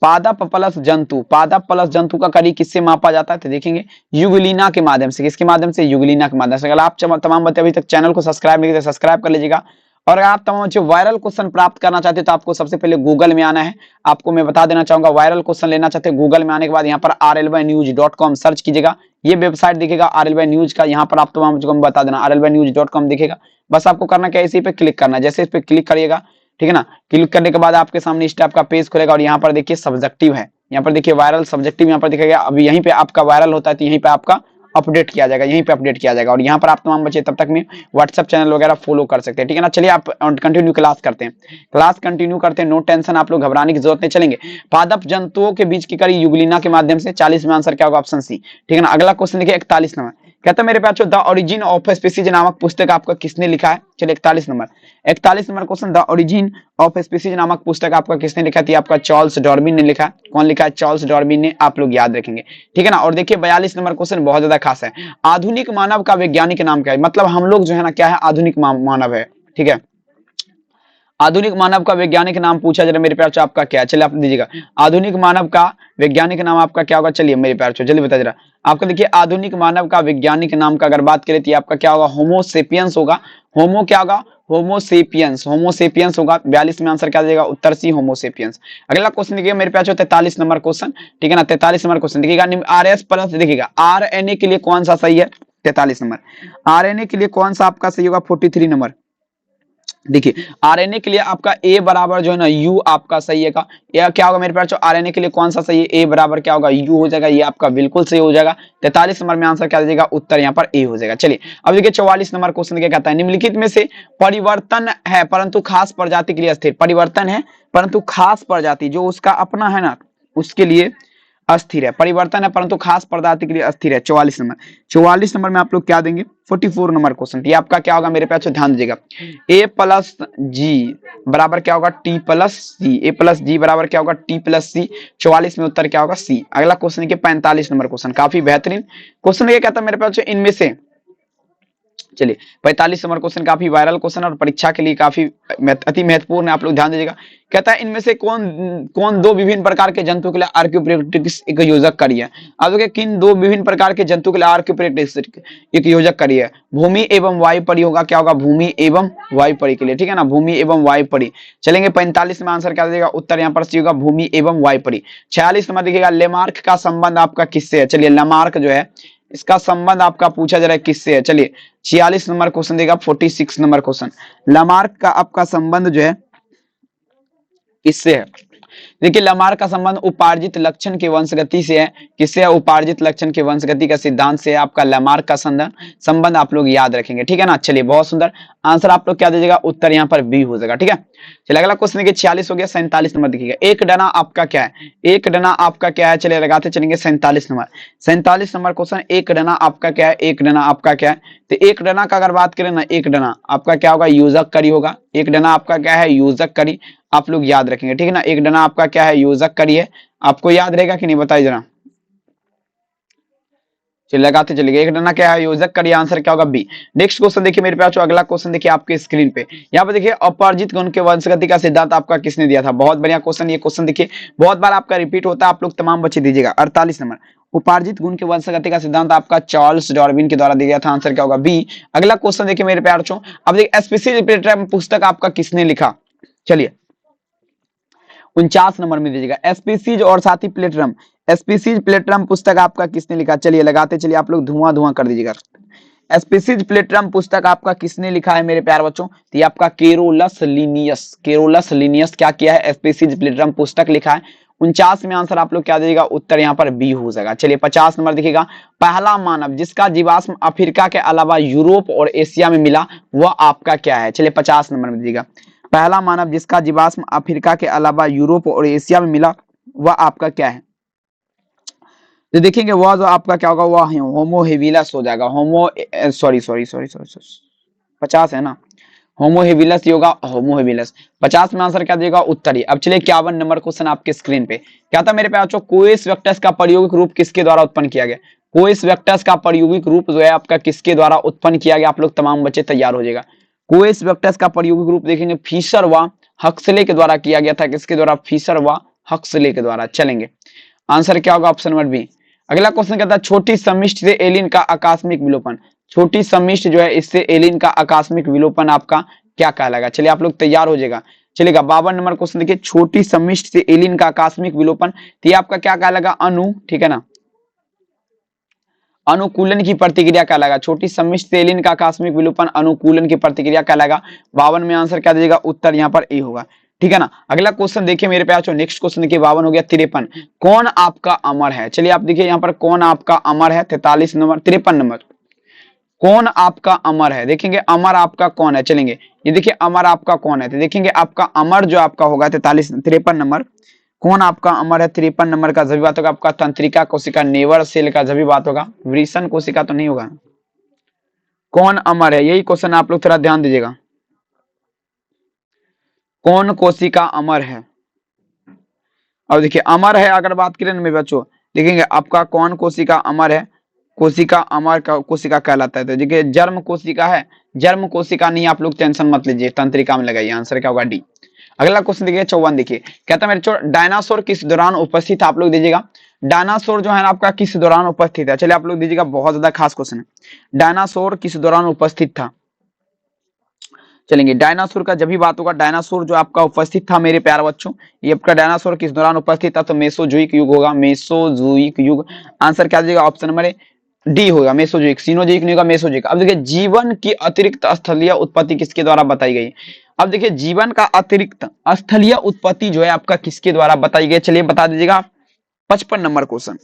S1: पादप प्लस जंतु, पादप प्लस जंतु का कड़ी किससे मापा जाता है? तो देखेंगे युगलिना के माध्यम से। किसके माध्यम से? युगलिना के माध्यम से। अगर आप तमाम बच्चे अभी तक चैनल को सब्सक्राइब नहीं किए तो सब्सक्राइब कर लीजिएगा। और अगर आप तमाम बच्चे वायरल क्वेश्चन प्राप्त करना चाहते हैं तो आपको सबसे पहले गूगल में आना है। आपको मैं बता देना चाहूंगा, वायरल क्वेश्चन लेना चाहते हैं, गूगल में आने के बाद यहाँ पर rlynews.com सर्च कीजिएगा। ये वेबसाइट दिखेगा RLY न्यूज का, यहाँ पर आप तमाम बच्चों को बता देना rlynews.com दिखेगा। बस आपको करना क्या है, इसी पे क्लिक करना है। जैसे इस पे क्लिक करिएगा, ठीक है ना, क्लिक करने के बाद आपके सामने इस टाइप का पेज खुलेगा और यहाँ पर देखिए सब्जेक्टिव है, यहाँ पर देखिए वायरल सब्जेक्टिव यहाँ पर दिखेगा। अभी यहीं पे आपका वायरल होता है तो यहीं पे आपका अपडेट किया जाएगा, यहीं पे अपडेट किया जाएगा। और यहाँ पर आप तमाम बच्चे तब तक में व्हाट्सएप चैनल वगैरह फॉलो कर सकते हैं, ठीक है ना। चलिए आप कंटिन्यू क्लास करते हैं, क्लास कंटिन्यू करते हैं। नो टेंशन, आप लोग घबराने की जरूरत नहीं। चलेंगे पादप जंतुओं के बीच की कड़ी युगलिना के माध्यम से। 40 में आंसर क्या होगा? ऑप्शन सी, ठीक है ना। अगला क्वेश्चन देखिए 41 नंबर, कहता है मेरे पास द ओरिजिन ऑफ स्पीसीज नामक पुस्तक आपका किसने लिखा है? चलिए 41 number, 41 number question, the origin of species नामक पुस्तक आपका किसने लिखा थी? आपका चार्ल्स डार्विन ने लिखा। कौन लिखा है? चार्ल्स डार्विन ने, आप लोग याद रखेंगे, ठीक है ना। और देखिए 42 नंबर क्वेश्चन बहुत ज्यादा खास है, आधुनिक मानव का वैज्ञानिक नाम क्या है? मतलब हम लोग जो है ना क्या है, आधुनिक मानव है, ठीक है। आधुनिक मानव का वैज्ञानिक नाम पूछा जरा मेरे प्यार, आपका क्या है? चलिए आप दीजिएगा, आधुनिक मानव का वैज्ञानिक नाम आपका क्या होगा? चलिए मेरे प्यार जल्दी बता जरा आपका। देखिए आधुनिक मानव का वैज्ञानिक नाम का अगर बात करें तो आपका क्या होगा? होमोसेपियंस होगा। होमो क्या होगा? होमोसेपियंस, होमोसेपियंस होगा। 42 में आंसर क्या देगा? उत्तर सी, होमोसेपियंस। अगला क्वेश्चन देखिएगा मेरे प्यार 43 नंबर क्वेश्चन, ठीक है ना। 43 नंबर क्वेश्चन देखिएगा, आरएस प्लस, देखिएगा आरएनए के लिए कौन सा सही है? 43 नंबर, आरएनए के लिए कौन सा आपका सही होगा? 43 नंबर, देखिए आरएनए के लिए आपका ए बराबर जो है ना यू आपका सही है का, या क्या होगा मेरे पास? आरएनए के लिए कौन सा सही है? ए बराबर क्या होगा? यू हो जाएगा, ये आपका बिल्कुल सही हो जाएगा। 43 नंबर में आंसर क्या दीजिएगा? उत्तर यहाँ पर ए हो जाएगा। चलिए अब देखिए 44 नंबर क्वेश्चन क्या कहता है, निम्नलिखित में से परिवर्तन है परंतु खास प्रजाति के लिए अस्थिर, परिवर्तन है परंतु खास प्रजाति जो उसका अपना है ना उसके लिए अस्थिर है, परिवर्तन है परंतु खास प्रजाति के लिए अस्थिर है। 44 नंबर, 44 नंबर में आप लोग क्या देंगे? 44 नंबर क्वेश्चन, ये आपका क्या होगा मेरे पास? ध्यान दीजिएगा, ए प्लस जी बराबर क्या होगा? टी प्लस सी, ए प्लस जी बराबर क्या होगा? टी प्लस सी। 44 में उत्तर क्या होगा? सी। अगला क्वेश्चन देखिए 45 नंबर क्वेश्चन, काफी बेहतरीन क्वेश्चन। ये कहता है मेरे पास इनमें से, चलिए 45 नंबर क्वेश्चन काफी वायरल क्वेश्चन और परीक्षा के लिए काफी अति महत्वपूर्ण है, आप लोग ध्यान दीजिएगा। कहता है इनमें से कौन कौन दो विभिन्न प्रकार के जंतु के लिए आर्क्योप्रेक्टिस एक योजक करी है? आप देखिए किन दो विभिन्न प्रकार के जंतु के लिए आर्क्योप्रेक्टिस एक योजक करी है? भूमि एवं वायु परी होगा, क्या होगा? भूमि एवं वायु परी के लिए, ठीक है ना, भूमि एवं वायु परी। चलेंगे 45 में आंसर क्या देगा? उत्तर यहाँ पर सी होगा, भूमि एवं वायु परी। 46 नंबर देखिएगा, लेमार्क का संबंध आपका किससे है? चलिए लेमार्क जो है इसका संबंध आपका पूछा जा रहा है किससे है? चलिए 46 नंबर क्वेश्चन देगा, 46 नंबर क्वेश्चन, लेमार्क का आपका संबंध जो है किससे है? देखिए लमार्क का संबंध उपार्जित लक्षण के वंशगति से है। किससे है? उपार्जित लक्षण के वंशगति का सिद्धांत से है आपका लमार्क का संबंध, आप लोग याद रखेंगे, ठीक है ना। चलिए बहुत सुंदर, आंसर आप लोग क्या दीजिएगा? उत्तर यहाँ पर बी हो जाएगा, ठीक है। चलिए अगला क्वेश्चन देखिए 46 हो गया, 47 नंबर देखिएगा, एक डना आपका क्या है? एक डना आपका क्या है? चलिए लगाते चलेंगे 47 नंबर, 47 नंबर क्वेश्चन, एक डना आपका क्या है? एक डना आपका क्या है? तो एक डना का अगर बात करें ना, एक डना आपका क्या होगा? योजक करी होगा। एक डना आपका क्या है? योजक करी, आप लोग याद रखेंगे, ठीक है ना। एक डना आपका क्या है? योजक करी है, आपको याद रहेगा कि नहीं बताइए जरा। चलिए लगाते चलिए, एक डना क्या है? योजक करी, आंसर क्या होगा? बी। नेक्स्ट क्वेश्चन देखिए मेरे पास, अगला क्वेश्चन देखिए आपके स्क्रीन पे, यहाँ पे देखिए अपराजित गुण के वंशगति का सिद्धांत आपका किसने दिया था? बहुत बढ़िया क्वेश्चन, ये क्वेश्चन देखिए बहुत बार आपका रिपीट होता है, आप लोग तमाम बच्चे दीजिएगा। 48 नंबर, उपार्जित गुण के वंशगति का सिद्धांत आपका चार्ल्स डार्विन के द्वारा दिया गया था, आंसर क्या होगा? बी। अगला क्वेश्चन देखिए मेरे प्यार बच्चों, अब देखिए स्पीसीज पुस्तक आपका किसने लिखा? चलिए 49 नंबर में दीजिएगा, स्पीसीज और साथी प्लेटरम, स्पीसीज प्लेटरम पुस्तक आपका किसने लिखा? चलिए लगाते चलिए, आप लोग धुआं धुआं कर दीजिएगा। स्पीसीज प्लेटरम पुस्तक आपका किसने लिखा है मेरे प्यार बच्चों? तो ये आपका केरोलस लिनियस, केरोलस लिनियस क्या किया है? स्पीसीज प्लेटरम पुस्तक लिखा है। 49 में आंसर आप लोग क्या दीजिएगा? उत्तर यहाँ पर बी हो जाएगा। चलिए 50 नंबर देखिएगा, पहला मानव जिसका जीवाश्म अफ्रीका के अलावा यूरोप और एशिया में मिला वह आपका क्या है? चलिए 50 नंबर में दीजिएगा, पहला मानव जिसका जीवाश्म अफ्रीका के अलावा यूरोप और एशिया में मिला वह आपका क्या है? तो देखेंगे वह जो आपका क्या होगा? वह होमो हेबिलस हो जाएगा। होमो सॉरी सॉरी सॉरी सॉरी 50 है ना, होमो हेबिलस होगा, होमो हेबिलस। 50 में आंसर क्या देगा? उत्तरी। अब चलिए 51 नंबर क्वेश्चन आपके स्क्रीन पे, क्या था मेरे प्यार? कोएस वेक्टर्स का प्रायोगिक रूप किसके द्वारा उत्पन्न किया गया? कोएस वेक्टर्स का प्रायोगिक रूप जो है आपका किसके द्वारा उत्पन्न किया गया? आप लोग तमाम बच्चे तैयार हो जाएगा। कोएस वेक्टर्स का प्रायोगिक रूप देखेंगे फिशर व हक्सले के द्वारा किया गया था। किसके द्वारा? फिशर व हक्सले के द्वारा। चलेंगे, आंसर क्या होगा? Option number B. अगला क्वेश्चन कहता है छोटी समिष्टि से एलिन का आकस्मिक विलोपन। छोटी समिष्टि जो है इससे एलिन का आकस्मिक विलोपन आपका क्या कहलाएगा? चलिए आप लोग तैयार हो जाएगा। चलेगा 52 नंबर क्वेश्चन देखिए, छोटी समिष्टि से एलिन का आकस्मिक विलोपन, तो ये आपका क्या कहलाएगा? अणु, ठीक है ना, अनुकूलन की प्रतिक्रिया कहलाएगा। छोटी समिष्टि से एलिन का आकस्मिक विलोपन अनुकूलन की प्रतिक्रिया कहलाएगा। 52 में आंसर क्या दीजिएगा? उत्तर यहाँ पर ए होगा, ठीक है ना। अगला क्वेश्चन देखिए मेरे पास, नेक्स्ट क्वेश्चन देखिए 52 हो गया 53। कौन आपका अमर है? चलिए आप देखिए यहाँ पर कौन आपका अमर है, 43 नंबर 53 नंबर, कौन आपका अमर है? देखेंगे अमर आपका कौन है। चलेंगे ये देखिए अमर आपका कौन है, तो देखेंगे आपका अमर जो आपका होगा 53 नंबर, कौन आपका अमर है? 53 नंबर का जभी बात होगा आपका तंत्रिका कोशिका, नेवर सेल का जभी बात होगा, वृषण कोशिका तो नहीं होगा। कौन अमर है, यही क्वेश्चन आप लोग थोड़ा ध्यान दीजिएगा। कौन कोशिका अमर है? अब देखिए अमर है अगर बात करें ना मेरे बच्चों, देखेंगे आपका कौन कोशिका अमर है? कोशिका अमर का कोशिका कहलाता है। तो देखिए जर्म कोशिका है, जर्म कोशिका नहीं, आप लोग टेंशन मत लीजिए, तंत्रिका में लगाइए। आंसर क्या होगा? डी। अगला क्वेश्चन देखिए 54 देखिए, कहता है मेरे डायनासोर किस दौरान उपस्थित, आप लोग दीजिएगा। डायनासोर जो है ना आपका किस दौरान उपस्थित है? चलिए आप लोग दीजिएगा, बहुत ज्यादा खास क्वेश्चन है। डायनासोर किस दौरान उपस्थित था? चलेंगे डायनासोर का जब भी बात होगा, डायनासोर जो आपका उपस्थित था मेरे प्यारे बच्चों, ये आपका डायनासोर किस दौरान उपस्थित था? तो मेसोजोइक युग होगा, मेसोजोइक युग। आंसर क्या दीजिएगा? ऑप्शन नंबर डी होगा, मेसोजोइक। सीनोजोइक नहीं होगा, मेसोजोइक। अब देखिए जीवन की अतिरिक्त स्थलीय उत्पत्ति किसके द्वारा बताई गई? अब देखिए जीवन का अतिरिक्त स्थलीय उत्पत्ति जो है आपका किसके द्वारा बताई गई? चलिए बता दीजिएगा। 55 नंबर क्वेश्चन,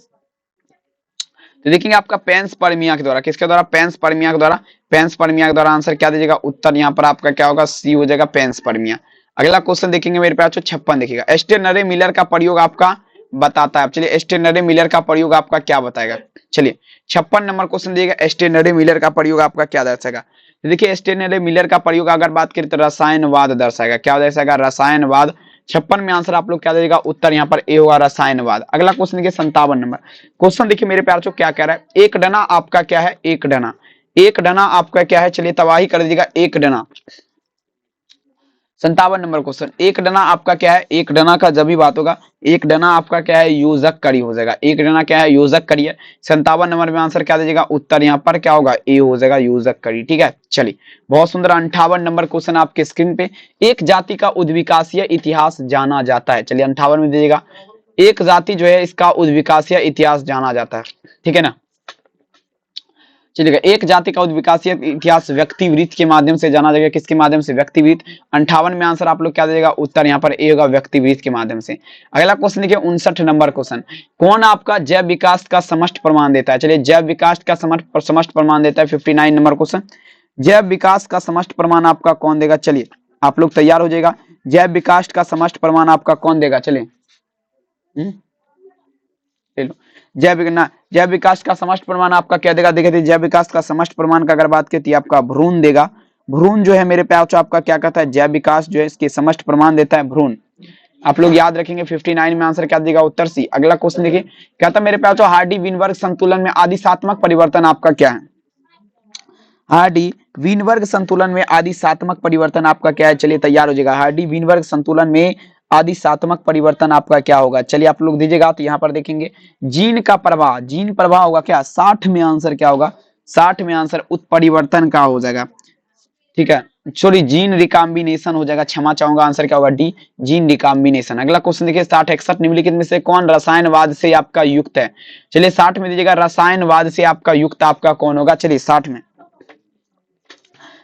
S1: तो देखेंगे आपका पेंसपर्मिया के द्वारा, किसके द्वारा? पेंसपर्मिया के द्वारा। पेंसपर्मिया के द्वारा आंसर क्या दीजिएगा? उत्तर यहाँ पर आपका क्या होगा? सी हो जाएगा, पेंसपर्मिया। अगला क्वेश्चन देखेंगे मेरे पास 56 देखिएगा, एस्टेनरे मिलर का प्रयोग आपका बताता है। चलिए एस्टेनरे मिलर का प्रयोग आपका क्या बताएगा? चलिए 56 नंबर क्वेश्चन दिएगा, एस्टेनरे मिलर का प्रयोग आपका क्या दर्शाएगा? देखिए एस्टेनरे मिलर का प्रयोग अगर बात करें तो रसायनवाद दर्शाएगा। क्या दर्शाएगा? रसायनवाद। 56 में आंसर आप लोग क्या देगा? उत्तर यहाँ पर ए होगा, रसायनवाद। अगला क्वेश्चन देखिए 57 नंबर क्वेश्चन देखिए मेरे प्यार क्या कह रहा है? एक डना आपका क्या है? एक डना, एक डना आपका क्या है? चलिए तबाही कर दीजिएगा, एक डना। 57 नंबर क्वेश्चन, एक डना आपका क्या है? एक डना का जब भी बात होगा, एक डना आपका क्या है? योजक कड़ी हो जाएगा। एक डना क्या है? योजक कड़ी है। 57 नंबर में आंसर क्या दीजिएगा? उत्तर यहाँ पर क्या होगा? ए हो जाएगा, योजक कड़ी। ठीक है, चलिए बहुत सुंदर। 58 नंबर क्वेश्चन आपके स्क्रीन पे, एक जाति का उद्विकासीय इतिहास जाना जाता है। चलिए 58 में दीजिएगा, एक जाति जो है इसका उद्विकासीय इतिहास जाना जाता है। ठीक है ना, चलिएगा। एक जाति का उद्विकासीय इतिहास व्यक्तिवृत्त के माध्यम से जाना जाएगा। किसके माध्यम से? व्यक्तिवृत्त। 58 में आंसर आप लोग क्या देगा? उत्तर यहाँ पर ए होगा, व्यक्तिवृत्त के माध्यम से। अगला क्वेश्चन देखिए 59 नंबर क्वेश्चन, कौन आपका जैव विकास का समष्ट प्रमाण देता है? चलिए जैव विकास का समष्ट प्रमाण देता है। 59 नंबर क्वेश्चन, जैव विकास का समष्ट प्रमाण आपका कौन देगा? चलिए आप लोग तैयार हो जाएगा। जैव विकास का समष्ट प्रमाण आपका कौन देगा? चलिए ले लो। जैव विकास का समष्ट प्रमाण आपका क्या देगा? देखिए जैव विकास का समष्ट प्रमाण का अगर बात की तो आपका भ्रूण देगा। भ्रूण जो है मेरे प्यार आपका क्या कहता है? जैव विकास जो है इसके समष्ट प्रमाण देता है भ्रूण। आप लोग याद रखेंगे। 59 में आंसर क्या देगा? उत्तर सी। अगला क्वेश्चन देखिए, कहता मेरे प्यार हार्डी विनबर्ग संतुलन में आदिशात्मक परिवर्तन आपका क्या है? हार्डी विनबर्ग संतुलन में आदिशात्मक परिवर्तन आपका क्या है? चलिए तैयार हो जाएगा। हार्डी विनबर्ग संतुलन में आदिशात्मक परिवर्तन आपका क्या होगा? चलिए आप लोग दीजिएगा। तो यहाँ पर देखेंगे जीन का प्रभाव, जीन प्रभाव होगा क्या? 60 में आंसर क्या होगा? 60 में आंसर उत्परिवर्तन का हो जाएगा। ठीक है, सॉरी जीन रिकॉम्बिनेशन हो जाएगा, क्षमा चाहूंगा। आंसर क्या होगा? D, gene recombination. अगला क्वेश्चन देखिए 60 61 निम्नलिखित में से कौन रसायनवाद से आपका युक्त है? चलिए 60 में दीजिएगा, रसायनवाद से आपका युक्त आपका कौन होगा? चलिए 60 में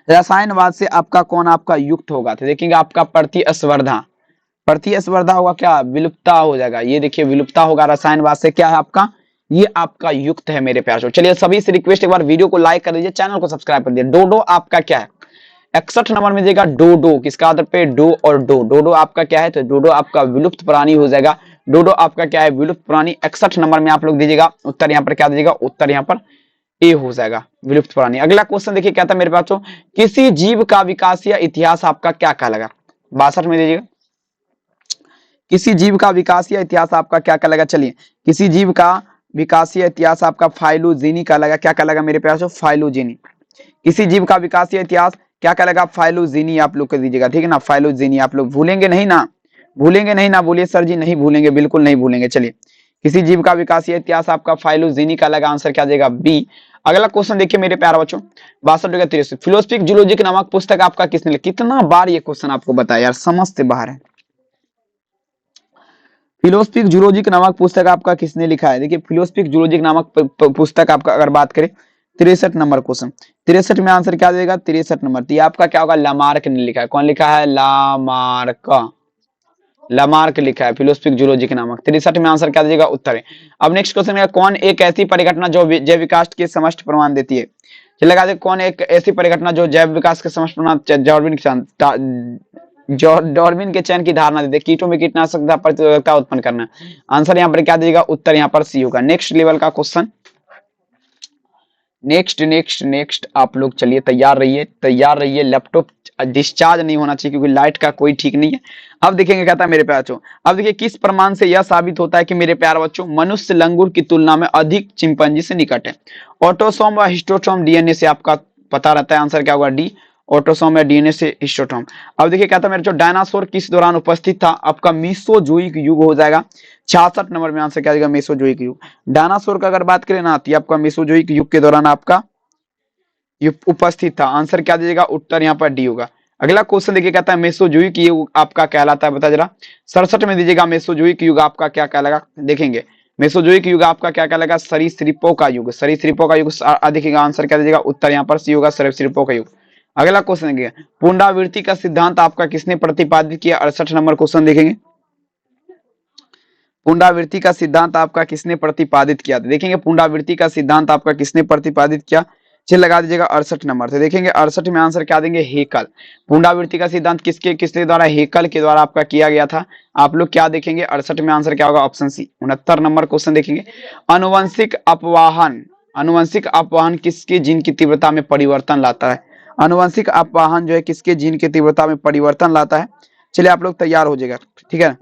S1: रसायनवाद से आपका कौन आपका युक्त होगा? तो देखेंगे आपका प्रतिस्पर्धा, प्रतिस्पर्धा होगा क्या? विलुप्ता हो जाएगा। ये देखिए विलुप्ता होगा रसायनवाद से। क्या है आपका? ये आपका युक्त है मेरे प्यार। चलिए सभी से रिक्वेस्ट, एक बार वीडियो को लाइक कर दीजिए, चैनल को सब्सक्राइब कर दीजिए। डोडो आपका क्या है? 61 नंबर में देगा डोडो, किसका आधार पे? डो और डो। डोडो आपका क्या है? तो डोडो आपका विलुप्त प्राणी हो जाएगा। डोडो आपका क्या है? विलुप्त प्राणी। 61 नंबर में आप लोग दीजिएगा। उत्तर यहाँ पर क्या दीजिएगा? उत्तर यहाँ पर ए हो जाएगा, विलुप्त प्राणी। अगला क्वेश्चन देखिए, कहता मेरे पास किसी जीव का विकासीय इतिहास आपका क्या कहलाएगा? 62 में दीजिएगा, किसी जीव का विकासीय इतिहास आपका क्या कहलाएगा? चलिए किसी जीव का विकासीय इतिहास आपका फाइलोजेनी कहलाएगा। क्या कहलाएगा मेरे प्यार? फाइलोजेनी। किसी जीव का विकासीय इतिहास क्या कहलाएगा? फाइलोजेनी आप लोग कर दीजिएगा। ठीक है ना, फाइलोजेनी। आप लोग भूलेंगे नहीं ना, भूलेंगे नहीं ना बोलिए सर जी, नहीं भूलेंगे, बिल्कुल नहीं भूलेंगे। चलिए, किसी जीव का विकासीय इतिहास आपका फाइलोजेनी का लगा, आंसर क्या देगा बी। अगला क्वेश्चन देखिए मेरे प्यारे बच्चों, 62 फिलोसफिक जूलॉजिक नामक पुस्तक आपका किसने लिखी? कितना बार ये क्वेश्चन आपको बताया यार, समझ से बाहर है। फिलोसफिक जूलॉजिक नामक पुस्तक आपका किसने लिखा है? देखिए फिलोसफिक जूलॉजिक नामक पुस्तक आपका अगर बात करें 63 नंबर क्वेश्चन, 63 में आंसर क्या देगा? 63 नंबर। तो ये आपका क्या होगा? लामार्क ने लिखा है। कौन लिखा है? लामार्क, लामार्क लिखा है फिलोसफिक जूलॉजिक नामक। 63 में आंसर क्या देगा? उत्तर है। अब नेक्स्ट क्वेश्चन है, कौन एक ऐसी परिघटना जो जैव विकास के समस्त प्रमाण देती है? चलिए लगा दे, कौन एक ऐसी परिघटना जो जैव विकास के समस्त प्रमाण डार्विन के चयन की धारणा देते? कीटों में कीटनाशक प्रतिरोधकता उत्पन्न करना। आंसर यहाँ पर क्या देगा? उत्तर यहाँ पर सी होगा। नेक्स्ट लेवल का क्वेश्चन, नेक्स्ट आप लोग चलिए तैयार रहिए। लैपटॉप डिस्चार्ज नहीं होना चाहिए क्योंकि लाइट का कोई ठीक नहीं है। अब देखेंगे, कहता है मेरे प्यारे बच्चों, अब देखिए किस प्रमाण से यह साबित होता है कि मेरे प्यारे बच्चों मनुष्य लंगूर की तुलना में अधिक चिंपैंजी से निकट है? ऑटोसोम व हिस्टोसोम डीएनए से आपका पता रहता है। आंसर क्या होगा? डी, ऑटोसोम या डीएनए से हिस्टोसोम। अब देखिए कहता है मेरे जो डायनासोर किस दौरान उपस्थित था? आपका मेसोजोइक युग हो जाएगा। 66 नंबर में आंसर क्या देगा? मेसोजोइक युग। डायनासोर का अगर बात करें ना तो आपका मेसोजोइक युग के दौरान आपका उपस्थित था। आंसर क्या दीजिएगा? उत्तर यहाँ पर डी होगा। अगला क्वेश्चन देखिए, कहता है मेसोजोइक युग आपका कहलाता है, बता जरा 67 में दीजिएगा मेसोजोइक युग आपका क्या कहलाएगा? देखेंगे मेसोजोइक युग आपका क्या कहलाएगा? सरीसृपों का युग, सरीसृपों का युग देखिएगा। आंसर क्या दीजिएगा? उत्तर यहाँ पर सी होगा, सरीसृपों का युग। अगला क्वेश्चन देखिए, पुनरावृत्ति का सिद्धांत आपका किसने प्रतिपादित किया? 68 नंबर क्वेश्चन देखेंगे, पुनरावृत्ति का सिद्धांत आपका किसने प्रतिपादित किया? देखेंगे पुनरावृत्ति का सिद्धांत आपका किसने प्रतिपादित किया? चलिए लगा दीजिएगा 68 नंबर से। देखेंगे 68 में आंसर क्या देंगे? हेकल। पुनरावृत्ति का सिद्धांत किसके द्वारा? हेकल के द्वारा आपका किया गया था। आप लोग क्या देखेंगे? 68 में आंसर क्या होगा? Option C. 69 नंबर क्वेश्चन देखेंगे, अनुवंशिक अपवाहन किसके जीन की तीव्रता में परिवर्तन लाता है? अनुवंशिक अपवाहन जो है किसके जीन की तीव्रता में परिवर्तन लाता है? चलिए आप लोग तैयार हो जाएगा, ठीक है।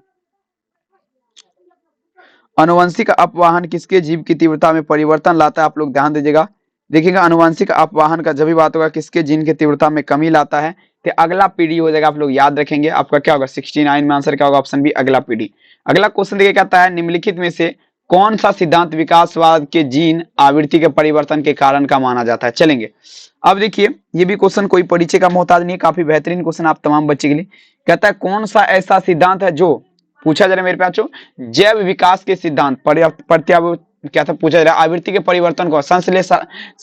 S1: अनुवंशिक अपवाहन किसके जीव की तीव्रता में परिवर्तन लाता है? आप लोग ध्यान दीजिएगा। देखिएगा अनुवंशिक अपवाहन का जब भी बात होगा किसके जीन की तीव्रता में कमी लाता है, तो अगला पीढ़ी हो जाएगा। आप लोग याद रखेंगे, आपका क्या होगा? 69 में आंसर क्या होगा? ऑप्शन बी, अगला पीढ़ी। अगला क्वेश्चन देखिए, कहता है निम्नलिखित में से कौन सा सिद्धांत विकासवाद के जीन आवृत्ति के परिवर्तन के कारण का माना जाता है? चलेंगे, अब देखिए ये भी क्वेश्चन कोई परिचय का मोहताज नहीं है, काफी बेहतरीन क्वेश्चन आप तमाम बच्चे के लिए। कहता है कौन सा ऐसा सिद्धांत है जो, पूछा जा रहा है मेरे पास, जैव विकास के सिद्धांत क्या था पूछा जा रहा है, आवृत्ति के परिवर्तन को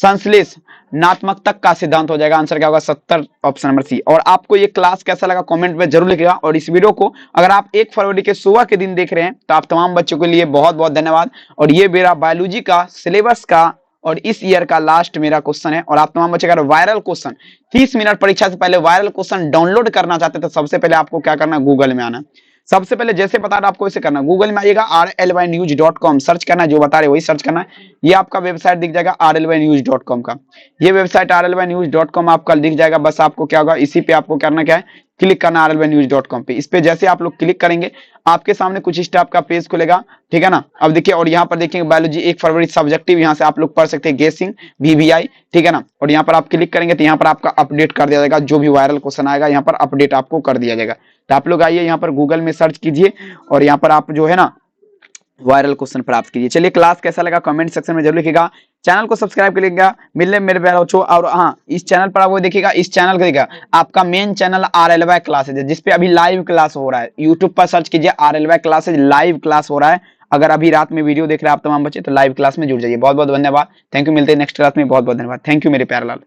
S1: संश्लेषणात्मकता का सिद्धांत हो जाएगा। आंसर क्या होगा? 70, ऑप्शन नंबर सी। और आपको ये क्लास कैसा लगा कमेंट में जरूर लिखिएगा। और इस वीडियो को अगर आप 1 फरवरी के सुबह के दिन देख रहे हैं तो आप तमाम बच्चों के लिए बहुत बहुत धन्यवाद। और ये मेरा बायोलॉजी का सिलेबस का और इस ईयर का लास्ट मेरा क्वेश्चन है। और आप तमाम बच्चे अगर वायरल क्वेश्चन 30 मिनट परीक्षा से पहले वायरल क्वेश्चन डाउनलोड करना चाहते तो सबसे पहले आपको क्या करना है? गूगल में आना। सबसे पहले जैसे बता रहा आपको वैसे करना, गूगल में आइएगा, rlynews.com सर्च करना है, जो बता रहे वही सर्च करना है। ये आपका वेबसाइट दिख जाएगा rlynews.com का, ये वेबसाइट rlynews.com आपका दिख जाएगा। बस आपको क्या होगा? इसी पे आपको करना क्या है? क्लिक करना rlynews.com पे। इस पे जैसे आप लोग क्लिक करेंगे आपके सामने कुछ इस टाइप का पेज खुलेगा, ठीक है ना। अब देखिए, और यहाँ पर देखिए बायोलॉजी 1 फरवरी सब्जेक्टिव, यहाँ से आप लोग पढ़ सकते हैं, गेसिंग VVI, ठीक है ना। और यहाँ पर आप क्लिक करेंगे तो यहाँ पर आपका अपडेट कर दिया जाएगा, जो भी वायरल क्वेश्चन आएगा यहाँ पर अपडेट आपको कर दिया जाएगा। तो आप लोग आइए यहाँ पर गूगल में सर्च कीजिए और यहाँ पर आप जो है ना वायरल क्वेश्चन प्राप्त कीजिए। चलिए क्लास कैसा लगा कमेंट सेक्शन में जरूर लिखिएगा। चैनल को सब्सक्राइब करिएगा। मिलने मेरे प्यारे बच्चों। और हाँ, इस चैनल पर आप वो देखिएगा, इस चैनल का आपका मेन चैनल RLY क्लासेज है, जिसपे अभी लाइव क्लास हो रहा है। यूट्यूब पर सर्च कीजिए RLY क्लासेज, लाइव क्लास हो रहा है। अगर अभी रात में वीडियो देख रहे हैं आप तमाम बच्चे तो लाइव क्लास में जुड़ जाइए। बहुत बहुत धन्यवाद, थैंक यू। मिलते हैं नेक्स्ट क्लास में, बहुत बहुत धन्यवाद, थैंक यू मेरे प्यारे लाल।